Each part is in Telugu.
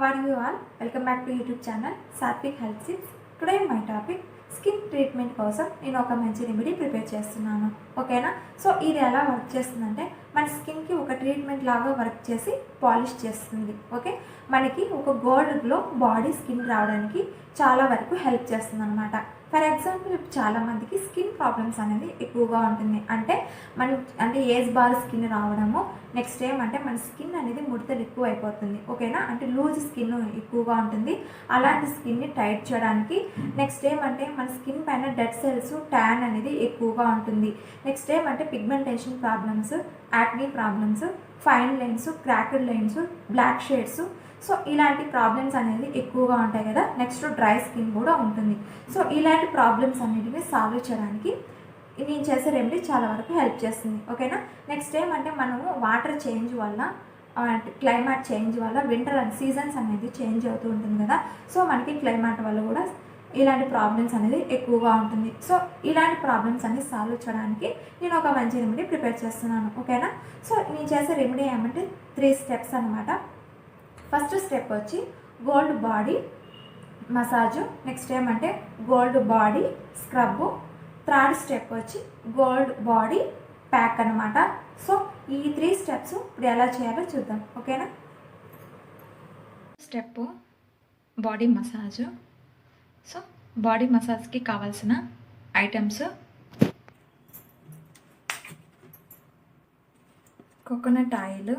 are you all? Welcome back to YouTube channel Satvik Health Tips. Today my topic skin treatment కోసం నేను ఒక మంచి రెమెడీ ప్రిపేర్ చేస్తున్నాను. ఓకేనా? సో ఇది ఎలా వర్క్ చేస్తుందంటే మన స్కిన్కి ఒక ట్రీట్మెంట్ లాగా వర్క్ చేసి పాలిష్ చేస్తుంది. ఓకే, మనకి ఒక గోల్డ్ గ్లో బాడీ స్కిన్ రావడానికి చాలా వరకు హెల్ప్ చేస్తుంది అనమాట. ఫర్ ఎగ్జాంపుల్ చాలామందికి స్కిన్ ప్రాబ్లమ్స్ అనేది ఎక్కువగా ఉంటుంది. అంటే ఏజ్ బార్ స్కిన్ రావడము, నెక్స్ట్ ఏమంటే మన స్కిన్ అనేది ముడతలు ఎక్కువ అయిపోతుంది. ఓకేనా? అంటే లూజ్ స్కిన్ ఎక్కువగా ఉంటుంది. అలాంటి స్కిన్ని టైట్ చేయడానికి నెక్స్ట్ ఏమంటే మన స్కిన్ పైన డెడ్ సెల్స్ ట్యాన్ అనేది ఎక్కువగా ఉంటుంది. నెక్స్ట్ ఏమంటే pigmentation problems, acne problems, fine lines, cracked lines, black shades, so ఇలాంటి ప్రాబ్లమ్స్ అనేది ఎక్కువగా ఉంటాయి కదా. నెక్స్ట్ డ్రై స్కిన్ కూడా ఉంటుంది. సో ఇలాంటి ప్రాబ్లమ్స్ అన్నిటిని సాల్వ్ చేయడానికి నేను చేసే రెమెడీ చాలా వరకు హెల్ప్ చేస్తుంది. ఓకేనా? నెక్స్ట్ ఏమంటే మనము వాటర్ చేంజ్ వల్ల, క్లైమేట్ చేంజ్ వల్ల వింటర్ అండ్ సీజన్స్ అనేది చేంజ్ అవుతూ ఉంటుంది కదా. సో మనకి క్లైమేట్ వల్ల కూడా ఇలాంటి ప్రాబ్లమ్స్ అనేది ఎక్కువగా ఉంటుంది. సో ఇలాంటి ప్రాబ్లమ్స్ అన్ని సాల్వ్ చేయడానికి నేను ఒక మంచి రెమెడీ ప్రిపేర్ చేస్తున్నాను. ఓకేనా? సో నేను చేసే రెమెడీ ఏమంటే 3 స్టెప్స్ అనమాట. ఫస్ట్ స్టెప్ వచ్చి గోల్డ్ బాడీ మసాజ్, నెక్స్ట్ ఏమంటే gold body scrub, third step వచ్చి గోల్డ్ బాడీ ప్యాక్ అనమాట. సో ఈ 3 స్టెప్స్ ఇప్పుడు ఎలా చేయాలో చూద్దాం. ఓకేనా? Step body massage. So body మసాజ్కి కావాల్సిన items: coconut oil,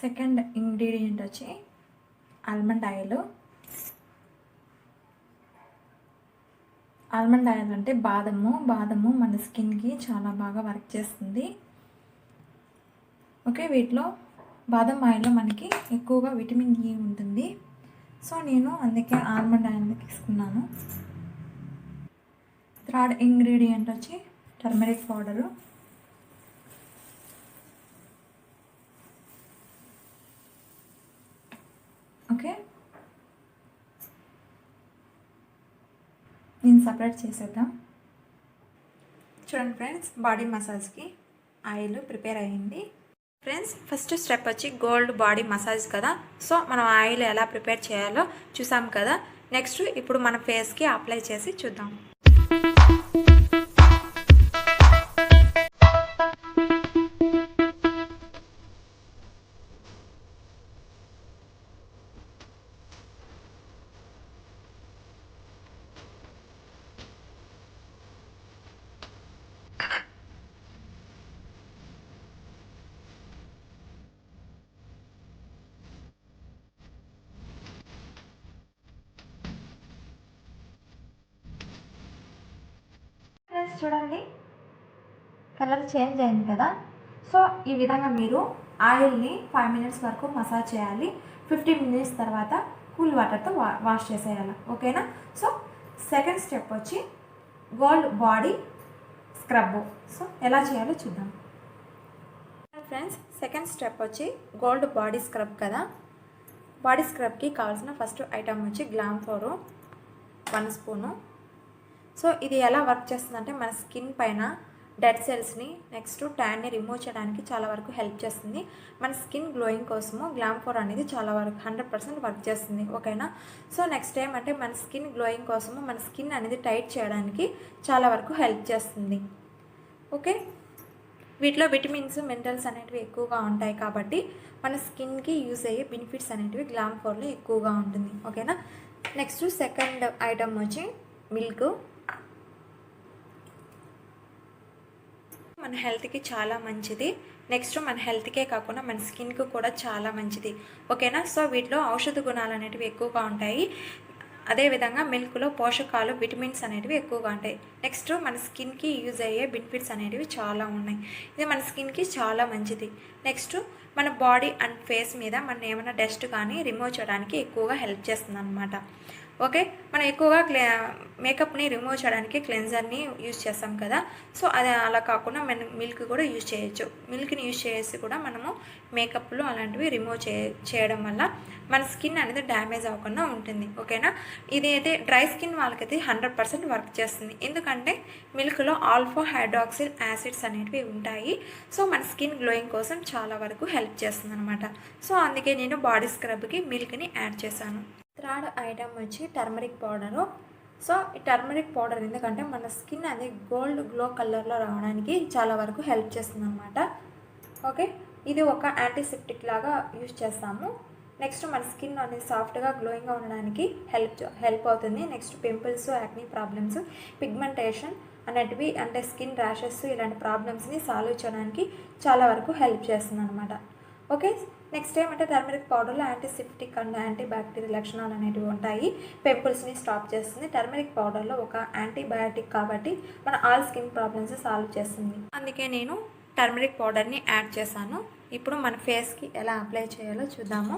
second ingredient వచ్చి ఆల్మండ్ ఆయిల్. ఆల్మండ్ ఆయిల్ అంటే బాదము మన స్కిన్కి చాలా బాగా వర్క్ చేస్తుంది. ఓకే, వీటిలో బాదం ఆయిల్లో మనకి ఎక్కువగా విటమిన్ E ఉంటుంది. సో నేను అందుకే ఆల్మండ్ ఆయిల్ తీసుకున్నాను. థర్డ్ ఇంగ్రీడియంట్ వచ్చి టర్మరిక్ పౌడరు. ఓకే, నేను సపరేట్ చేసేద్దాం. చూడండి ఫ్రెండ్స్, బాడీ మసాజ్కి ఆయిల్ ప్రిపేర్ అయ్యింది. ఫ్రెండ్స్, ఫస్ట్ స్టెప్ వచ్చి గోల్డ్ బాడీ మసాజ్ కదా. సో మనం ఆయిల్ ఎలా ప్రిపేర్ చేయాలో చూసాం కదా. నెక్స్ట్ ఇప్పుడు మన ఫేస్కి అప్లై చేసి చూద్దాం. చూడండి, కలర్ చేంజ్ అయింది కదా. సో ఈ విధంగా మీరు ఆయిల్ని 5 మినిట్స్ వరకు మసాజ్ చేయాలి. 15 మినిట్స్ తర్వాత కూల్ వాటర్తో వాష్ చేసేయాలి. ఓకేనా? సో సెకండ్ స్టెప్ వచ్చి గోల్డ్ బాడీ స్క్రబ్. సో ఎలా చేయాలో చూద్దాం. ఫ్రెండ్స్, సెకండ్ స్టెప్ వచ్చి గోల్డ్ బాడీ స్క్రబ్ కదా. బాడీ స్క్రబ్కి కావాల్సిన ఫస్ట్ ఐటమ్ వచ్చి గ్లామ్ఫోర్ 1 స్పూను. సో ఇది ఎలా వర్క్ చేస్తుందంటే మన స్కిన్ పైన డెడ్ సెల్స్ని, నెక్స్ట్ ట్యాన్ని రిమూవ్ చేయడానికి చాలా వరకు హెల్ప్ చేస్తుంది. మన స్కిన్ గ్లోయింగ్ కోసము గ్లామ్ఫోర్ అనేది చాలా వరకు 100% వర్క్ చేస్తుంది. ఓకేనా? సో నెక్స్ట్ ఏమంటే మన స్కిన్ గ్లోయింగ్ కోసము మన స్కిన్ అనేది టైట్ చేయడానికి చాలా వరకు హెల్ప్ చేస్తుంది. ఓకే, వీటిలో విటమిన్స్, మినరల్స్ అనేటివి ఎక్కువగా ఉంటాయి కాబట్టి మన స్కిన్కి యూజ్ అయ్యే బెనిఫిట్స్ అనేటివి గ్లామ్ఫోర్లో ఎక్కువగా ఉంటుంది. ఓకేనా? నెక్స్ట్ సెకండ్ ఐటమ్ వచ్చి మిల్క్. మన హెల్త్కి చాలా మంచిది. నెక్స్ట్ మన హెల్త్కే కాకుండా మన స్కిన్కి కూడా చాలా మంచిది. ఓకేనా? సో వీటిలో ఔషధ గుణాలు అనేటివి ఎక్కువగా ఉంటాయి. అదేవిధంగా మిల్క్లో పోషకాలు, విటమిన్స్ అనేటివి ఎక్కువగా ఉంటాయి. నెక్స్ట్ మన స్కిన్కి యూజ్ అయ్యే బెనిఫిట్స్ అనేటివి చాలా ఉన్నాయి. ఇది మన స్కిన్కి చాలా మంచిది. నెక్స్ట్ మన బాడీ అండ్ ఫేస్ మీద మన ఏమైనా డస్ట్ కానీ రిమూవ్ చేయడానికి ఎక్కువగా హెల్ప్ చేస్తుంది అనమాట. ఓకే, మనం ఎక్కువగా మేకప్ని రిమూవ్ చేయడానికి క్లెన్జర్ని యూజ్ చేస్తాం కదా. సో అది అలా కాకుండా మనం మిల్క్ కూడా యూజ్ చేయొచ్చు. మిల్క్ని యూజ్ చేసి కూడా మనము మేకప్లు అలాంటివి రిమూవ్ చేయడం వల్ల మన స్కిన్ అనేది డ్యామేజ్ అవ్వకుండా ఉంటుంది. ఓకేనా, ఇది అయితే డ్రై స్కిన్ వాళ్ళకైతే 100% వర్క్ చేస్తుంది. ఎందుకంటే మిల్క్లో ఆల్ఫా హైడ్రాక్సిల్ యాసిడ్స్ అనేటివి ఉంటాయి. సో మన స్కిన్ గ్లోయింగ్ కోసం చాలా వరకు హెల్ప్ చేస్తుంది అనమాట. సో అందుకే నేను బాడీ స్క్రబ్కి మిల్క్ని యాడ్ చేశాను. థర్డ్ ఐటమ్ వచ్చి టర్మరిక్ పౌడరు. సో ఈ టర్మరిక్ పౌడర్ ఎందుకంటే మన స్కిన్ అనేది గోల్డ్ గ్లో కలర్లో రావడానికి చాలా వరకు హెల్ప్ చేస్తుంది అనమాట. ఓకే, ఇది ఒక యాంటీసెప్టిక్ లాగా యూజ్ చేస్తాము. నెక్స్ట్ మన స్కిన్ అనేది సాఫ్ట్గా గ్లోయింగ్గా ఉండడానికి హెల్ప్ అవుతుంది. Next pimples, acne problems, pigmentation అనేటివి అంటే స్కిన్ ర్యాషెస్ ఇలాంటి ప్రాబ్లమ్స్ని సాల్వ్ చేయడానికి చాలా వరకు హెల్ప్ చేస్తుంది అనమాట. ఓకే, నెక్స్ట్ ఏమంటే టర్మరిక్ పౌడర్లో యాంటీసెప్టిక్ అండ్ యాంటీబ్యాక్టీరియల్ లక్షణాలు అనేటివి ఉంటాయి. పింపుల్స్ని స్టాప్ చేస్తుంది. టర్మరిక్ పౌడర్లో ఒక యాంటీబయాటిక్ కాబట్టి మన ఆల్ స్కిన్ ప్రాబ్లమ్స్ సాల్వ్ చేస్తుంది. అందుకే నేను టర్మరిక్ పౌడర్ని యాడ్ చేశాను. ఇప్పుడు మన ఫేస్కి ఎలా అప్లై చేయాలో చూద్దాము.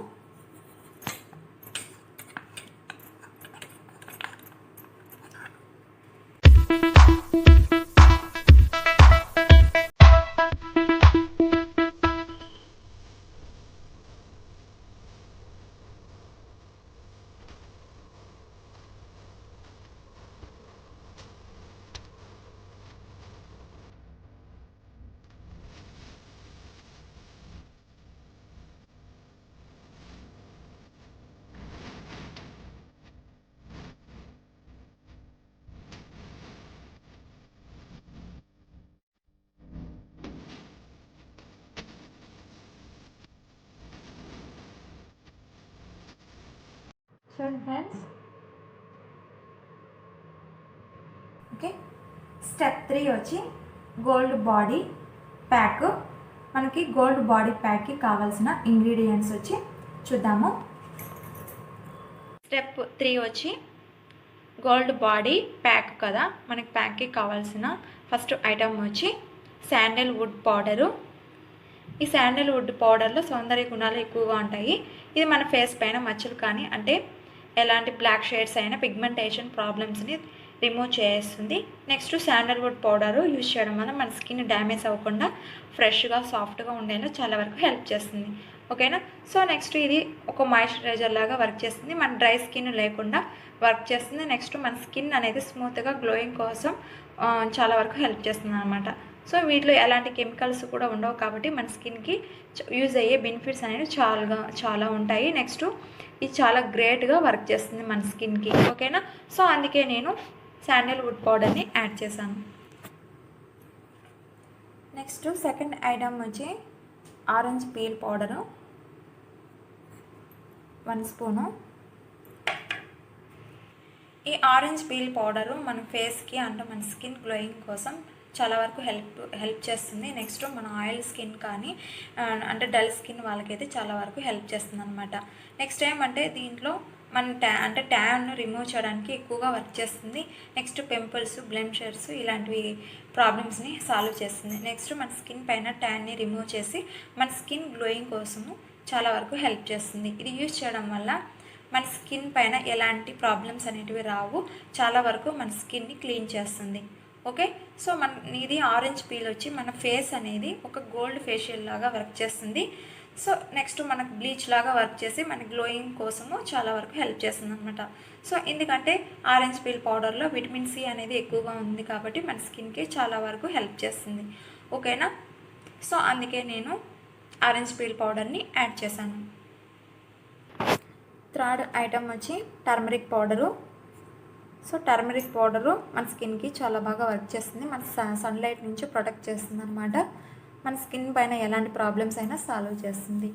చూడండి ఫ్రెండ్స్. ఓకే, స్టెప్ 3 వచ్చి గోల్డ్ బాడీ ప్యాక్. మనకి గోల్డ్ బాడీ ప్యాక్కి కావాల్సిన ఇంగ్రీడియంట్స్ వచ్చి చూద్దాము. స్టెప్ 3 వచ్చి గోల్డ్ బాడీ ప్యాక్ కదా. మనకి ప్యాక్కి కావాల్సిన ఫస్ట్ ఐటమ్ వచ్చి శాండల్వుడ్ పౌడరు. ఈ శాండల్వుడ్ పౌడర్లో సౌందర్య గుణాలు ఎక్కువగా ఉంటాయి. ఇది మన ఫేస్ పైన మచ్చలు కానీ అంటే ఎలాంటి బ్లాక్ షేడ్స్ అయినా పిగ్మెంటేషన్ ప్రాబ్లమ్స్ని రిమూవ్ చేస్తుంది. నెక్స్ట్ శాండల్వుడ్ పౌడరు యూజ్ చేయడం వల్ల మన స్కిన్ డ్యామేజ్ అవ్వకుండా ఫ్రెష్గా సాఫ్ట్గా ఉండేలా చాలా వరకు హెల్ప్ చేస్తుంది. ఓకేనా, సో నెక్స్ట్ ఇది ఒక మాయిశ్చరైజర్ లాగా వర్క్ చేస్తుంది. మన డ్రై స్కిన్ లేకుండా వర్క్ చేస్తుంది. నెక్స్ట్ మన స్కిన్ అనేది స్మూత్గా గ్లోయింగ్ కోసం చాలా వరకు హెల్ప్ చేస్తుంది అనమాట. సో వీటిలో ఎలాంటి కెమికల్స్ కూడా ఉండవు కాబట్టి మన స్కిన్కి యూజ్ అయ్యే బెనిఫిట్స్ అనేవి చాలా ఉంటాయి. నెక్స్ట్ ఇది చాలా గ్రేట్గా వర్క్ చేస్తుంది మన స్కిన్కి. ఓకేనా, సో అందుకే నేను శాండల్వుడ్ పౌడర్ని యాడ్ చేశాను. నెక్స్ట్ సెకండ్ ఐటమ్ వచ్చి ఆరెంజ్ పీల్ పౌడరు 1 స్పూను. ఈ ఆరెంజ్ పీల్ పౌడరు మన ఫేస్కి అంటే మన స్కిన్ గ్లోయింగ్ కోసం చాలా వరకు హెల్ప్ చేస్తుంది. నెక్స్ట్ మన ఆయిల్ స్కిన్ కానీ అంటే డల్ స్కిన్ వాళ్ళకైతే చాలా వరకు హెల్ప్ చేస్తుంది అనమాట. నెక్స్ట్ ఏమంటే దీంట్లో మన ట్యాన్ను రిమూవ్ చేయడానికి ఎక్కువగా వర్క్ చేస్తుంది. నెక్స్ట్ పింపుల్స్, బ్లెమిషెస్ ఇలాంటివి ప్రాబ్లమ్స్ని సాల్వ్ చేస్తుంది. నెక్స్ట్ మన స్కిన్ పైన ట్యాన్ని రిమూవ్ చేసి మన స్కిన్ గ్లోయింగ్ కోసము చాలా వరకు హెల్ప్ చేస్తుంది. ఇది యూజ్ చేయడం వల్ల మన స్కిన్ పైన ఎలాంటి ప్రాబ్లమ్స్ అనేటివి రావు. చాలా వరకు మన స్కిన్ని క్లీన్ చేస్తుంది. ఓకే, సో ఇది ఆరెంజ్ పీల్ వచ్చి మన ఫేస్ అనేది ఒక గోల్డ్ ఫేషియల్ లాగా వర్క్ చేస్తుంది. సో నెక్స్ట్ మనకు బ్లీచ్ లాగా వర్క్ చేసి మన గ్లోయింగ్ కోసము చాలా వరకు హెల్ప్ చేస్తుంది అనమాట. సో ఎందుకంటే ఆరెంజ్ పీల్ పౌడర్లో విటమిన్ సి అనేది ఎక్కువగా ఉంది కాబట్టి మన స్కిన్కి చాలా వరకు హెల్ప్ చేస్తుంది. ఓకేనా, సో అందుకే నేను ఆరెంజ్ పీల్ పౌడర్ని యాడ్ చేశాను. థర్డ్ ఐటమ్ వచ్చి turmeric powder. So turmeric powder మన స్కిన్కి చాలా బాగా వర్క్ చేస్తుంది. మన సన్లైట్ నుంచి ప్రొటెక్ట్ చేస్తుంది అనమాట. మన స్కిన్ పైన ఎలాంటి ప్రాబ్లమ్స్ అయినా సాల్వ్ చేస్తుంది.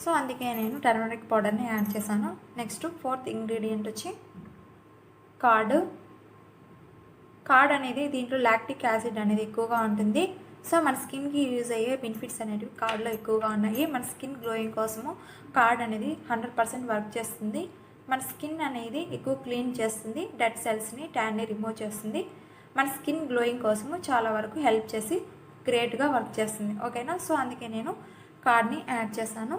సో అందుకే నేను టర్మరిక్ పౌడర్ని యాడ్ చేశాను. నెక్స్ట్ ఫోర్త్ ఇంగ్రీడియంట్ వచ్చి కార్డ్ అనేది దీంట్లో లాక్టిక్ యాసిడ్ అనేది ఎక్కువగా ఉంటుంది. సో మన స్కిన్కి యూజ్ అయ్యే బెనిఫిట్స్ అనేవి కార్డ్లో ఎక్కువగా ఉన్నాయి. మన స్కిన్ గ్లోయింగ్ కోసము కార్డ్ అనేది 100% వర్క్ చేస్తుంది. మన స్కిన్ అనేది ఎక్కువ క్లీన్ చేస్తుంది. డెడ్ సెల్స్ని, ట్యాన్ని రిమూవ్ చేస్తుంది. మన స్కిన్ గ్లోయింగ్ కోసము చాలా వరకు హెల్ప్ చేసి గ్రేట్గా వర్క్ చేస్తుంది. ఓకేనా, సో అందుకే నేను కార్డ్ని యాడ్ చేశాను.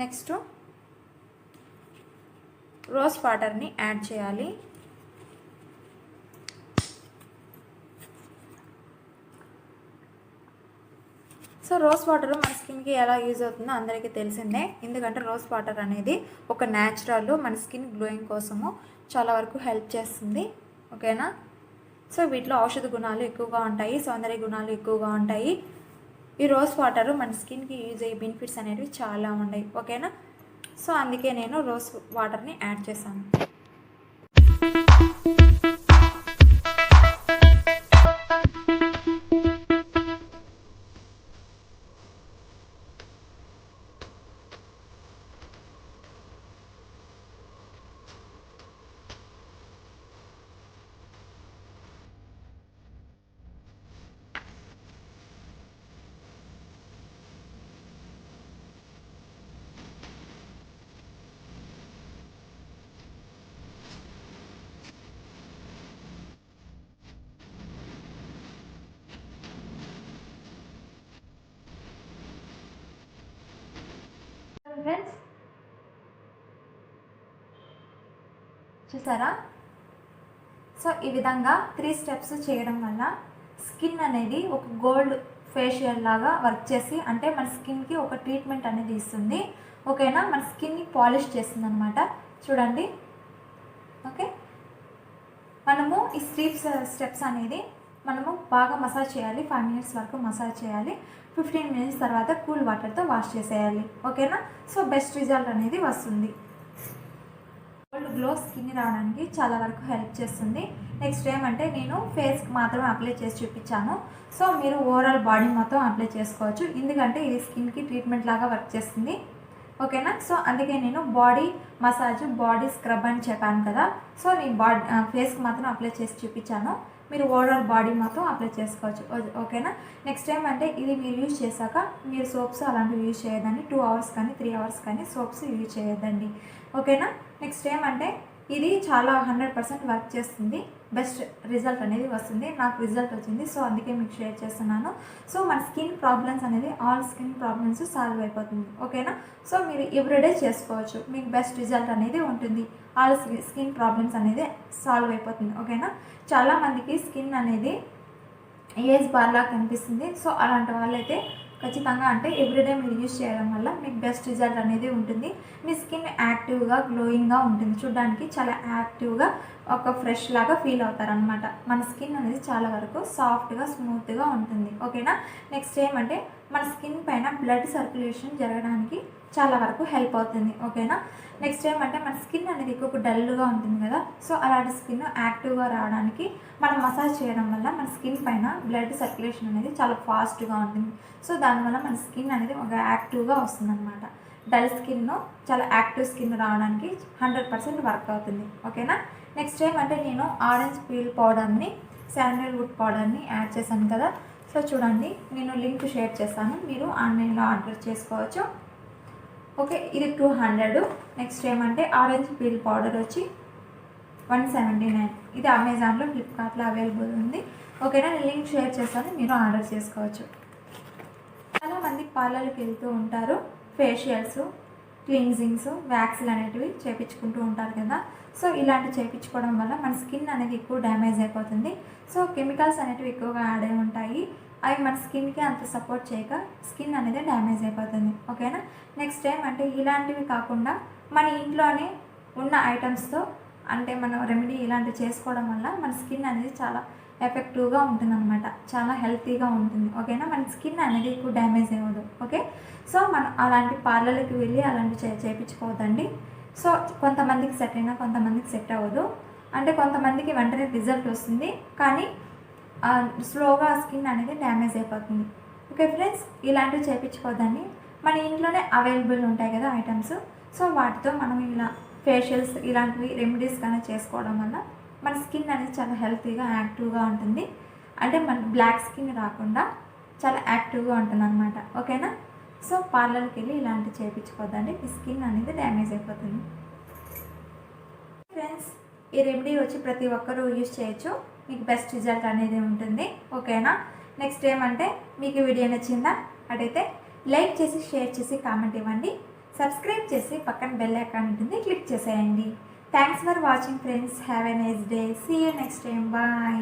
నెక్స్ట్ రోజ్ వాటర్ని యాడ్ చేయాలి. సో రోజ్ వాటర్ మన స్కిన్కి ఎలా యూజ్ అవుతుందో అందరికీ తెలిసిందే. ఎందుకంటే రోజ్ వాటర్ అనేది ఒక న్యాచురల్, మన స్కిన్ గ్లోయింగ్ కోసము చాలా వరకు హెల్ప్ చేస్తుంది. ఓకేనా. సో వీటిలో ఔషధ గుణాలు ఎక్కువగా ఉంటాయి, సౌందర్య గుణాలు ఎక్కువగా ఉంటాయి. ఈ రోజ్ వాటర్ మన స్కిన్కి యూజ్ అయ్యే బెనిఫిట్స్ అనేవి చాలా ఉన్నాయి. ఓకేనా. సో అందుకే నేను రోజ్ వాటర్ని యాడ్ చేశాను. ఫ్రెండ్స్ చూసారా. సో ఈ విధంగా 3 స్టెప్స్ చేయడం వల్ల స్కిన్ అనేది ఒక గోల్డ్ ఫేషియల్ లాగా వర్క్ చేసి, అంటే మన స్కిన్కి ఒక ట్రీట్మెంట్ అనేది ఇస్తుంది. ఓకేనా. మన స్కిన్ని పాలిష్ చేస్తుంది అనమాట. చూడండి. ఓకే. మనము ఈ స్టెప్స్ అనేది మనము బాగా మసాజ్ చేయాలి. 5 మినిట్స్ వరకు మసాజ్ చేయాలి. 15 మినిట్స్ తర్వాత కూల్ వాటర్తో వాష్ చేసేయాలి. ఓకేనా. సో బెస్ట్ రిజల్ట్ అనేది వస్తుంది. గోల్డ్ గ్లో స్కిన్ రావడానికి చాలా వరకు హెల్ప్ చేస్తుంది. నెక్స్ట్ ఏమంటే నేను ఫేస్కి మాత్రమే అప్లై చేసి చూపించాను. సో మీరు ఓవరాల్ బాడీ మొత్తం అప్లై చేసుకోవచ్చు, ఎందుకంటే ఇది స్కిన్కి ట్రీట్మెంట్ లాగా వర్క్ చేస్తుంది. ఓకేనా. సో అందుకే నేను బాడీ మసాజ్, బాడీ స్క్రబ్ అని చెప్పాను కదా. సో నేను ఫేస్కి మాత్రం అప్లై చేసి చూపించాను. మీరు ఓవరాల్ బాడీ మొత్తం అప్లై చేసుకోవచ్చు. ఓకేనా. నెక్స్ట్ ఏమంటే ఇది మీరు యూజ్ చేశాక మీరు సోప్స్ అలాంటివి యూజ్ చేయొద్దండి. 2 అవర్స్ కానీ 3 అవర్స్ కానీ సోప్స్ యూజ్ చేయొద్దండి. ఓకేనా. నెక్స్ట్ ఏమంటే ఇది చాలా 100% వర్క్ చేస్తుంది. బెస్ట్ రిజల్ట్ అనేది వస్తుంది. నాకు రిజల్ట్ వచ్చింది. సో అందుకే మీకు షేర్ చేస్తున్నాను. సో మన స్కిన్ ప్రాబ్లమ్స్ అనేది ఆల్ స్కిన్ ప్రాబ్లమ్స్ సాల్వ్ అయిపోతుంది. ఓకేనా. సో మీరు ఎవ్రీడే చేసుకోవచ్చు. మీకు బెస్ట్ రిజల్ట్ అనేది ఉంటుంది. ఆల్ స్కిన్ ప్రాబ్లమ్స్ అనేది సాల్వ్ అయిపోతుంది. ఓకేనా. చాలామందికి స్కిన్ అనేది ఏజ్ బార్లా కనిపిస్తుంది. సో అలాంటి వాళ్ళైతే ఖచ్చితంగా అంటే ఎవ్రీడే మీరు యూజ్ చేయడం వల్ల మీకు బెస్ట్ రిజల్ట్ అనేది ఉంటుంది. మీ స్కిన్ యాక్టివ్గా గ్లోయింగ్గా ఉంటుంది. చూడడానికి చాలా యాక్టివ్గా ఒక ఫ్రెష్ లాగా ఫీల్ అవుతారనమాట. మన స్కిన్ అనేది చాలా వరకు సాఫ్ట్గా స్మూత్గా ఉంటుంది. ఓకేనా. నెక్స్ట్ ఏమంటే మన స్కిన్ పైన బ్లడ్ సర్క్యులేషన్ జరగడానికి చాలా వరకు హెల్ప్ అవుతుంది. ఓకేనా. నెక్స్ట్ ఏమంటే మన స్కిన్ అనేది ఎక్కువ డల్గా ఉంటుంది కదా. సో అలాంటి స్కిన్ యాక్టివ్గా రావడానికి మనం మసాజ్ చేయడం వల్ల మన స్కిన్ పైన బ్లడ్ సర్క్యులేషన్ అనేది చాలా ఫాస్ట్గా ఉంటుంది. సో దానివల్ల మన స్కిన్ అనేది ఒక యాక్టివ్గా వస్తుంది అనమాట. డల్ స్కిన్ చాలా యాక్టివ్ స్కిన్ రావడానికి 100% వర్క్ అవుతుంది. ఓకేనా. నెక్స్ట్ ఏమంటే నేను ఆరెంజ్ పీల్ పౌడర్ని, శాండల్వుడ్ పౌడర్ని యాడ్ చేశాను కదా. సో చూడండి, నేను లింక్ షేర్ చేస్తాను, మీరు ఆన్లైన్లో ఆర్డర్ చేసుకోవచ్చు. ఓకే. ఇది 200. నెక్స్ట్ ఏమంటే ఆరెంజ్ పీల్ పౌడర్ వచ్చి 179. ఇది అమెజాన్లో, ఫ్లిప్కార్ట్లో అవైలబుల్ ఉంది. ఓకేనా. నేను లింక్ షేర్ చేస్తాను, మీరు ఆర్డర్ చేసుకోవచ్చు. చాలామంది పార్లర్కి వెళ్తూ ఉంటారు, ఫేషియల్స్, క్లీన్జింగ్స్, వ్యాక్స్లు అనేటివి చేయించుకుంటూ ఉంటారు కదా. సో ఇలాంటి చేయించుకోవడం వల్ల మన స్కిన్ అనేది ఎక్కువ డ్యామేజ్ అయిపోతుంది. సో కెమికల్స్ అనేటివి ఎక్కువగా యాడ్ అయి ఉంటాయి. అవి మన స్కిన్కి అంత సపోర్ట్ చేయక స్కిన్ అనేది డ్యామేజ్ అయిపోతుంది. ఓకేనా. నెక్స్ట్ ఏమంటే ఇలాంటివి కాకుండా మన ఇంట్లోనే ఉన్న ఐటమ్స్తో అంటే మనం రెమెడీ ఇలాంటివి చేసుకోవడం వల్ల మన స్కిన్ అనేది చాలా ఎఫెక్టివ్గా ఉంటుందన్నమాట. చాలా హెల్తీగా ఉంటుంది. ఓకేనా. మన స్కిన్ అనేది ఎక్కువ డ్యామేజ్ అవ్వదు. ఓకే. సో మనం అలాంటి పార్లర్కి వెళ్ళి అలాంటివి చేయించుకోవద్దండి. సో కొంతమందికి సెట్ అయినా కొంతమందికి సెట్ అవ్వదు. అంటే కొంతమందికి వెంటనే రిజల్ట్ వస్తుంది, కానీ స్లోగా స్కిన్ అనేది డ్యామేజ్ అయిపోతుంది. ఓకే ఫ్రెండ్స్, ఇలాంటివి చేయించుకోవద్దండి. మన ఇంట్లోనే అవైలబుల్ ఉంటాయి కదా ఐటమ్స్. సో వాటితో మనం ఇలా ఫేషియల్స్ ఇలాంటివి రెమెడీస్ కానీ చేసుకోవడం వల్ల మన స్కిన్ అనేది చాలా హెల్తీగా యాక్టివ్గా ఉంటుంది. అంటే మన బ్లాక్ స్కిన్ రాకుండా చాలా యాక్టివ్గా ఉంటుంది అనమాట. ఓకేనా. సో పార్లర్కి వెళ్ళి ఇలాంటివి చేయించుకోవద్దండి, ఈ స్కిన్ అనేది డ్యామేజ్ అయిపోతుంది. ఫ్రెండ్స్, ఈ రెమెడీ వచ్చి ప్రతి ఒక్కరూ యూజ్ చేయొచ్చు, మీకు బెస్ట్ రిజల్ట్ అనేది ఉంటుంది. ఓకేనా. నెక్స్ట్ ఏమంటే మీకు వీడియో నచ్చిందా? అటైతే లైక్ చేసి, షేర్ చేసి, కామెంట్ ఇవ్వండి. సబ్స్క్రైబ్ చేసి పక్కన బెల్ ఐకాన్ ఉంటుంది, క్లిక్ చేసేయండి. Thanks for watching friends. Have a nice day. See you next time. Bye.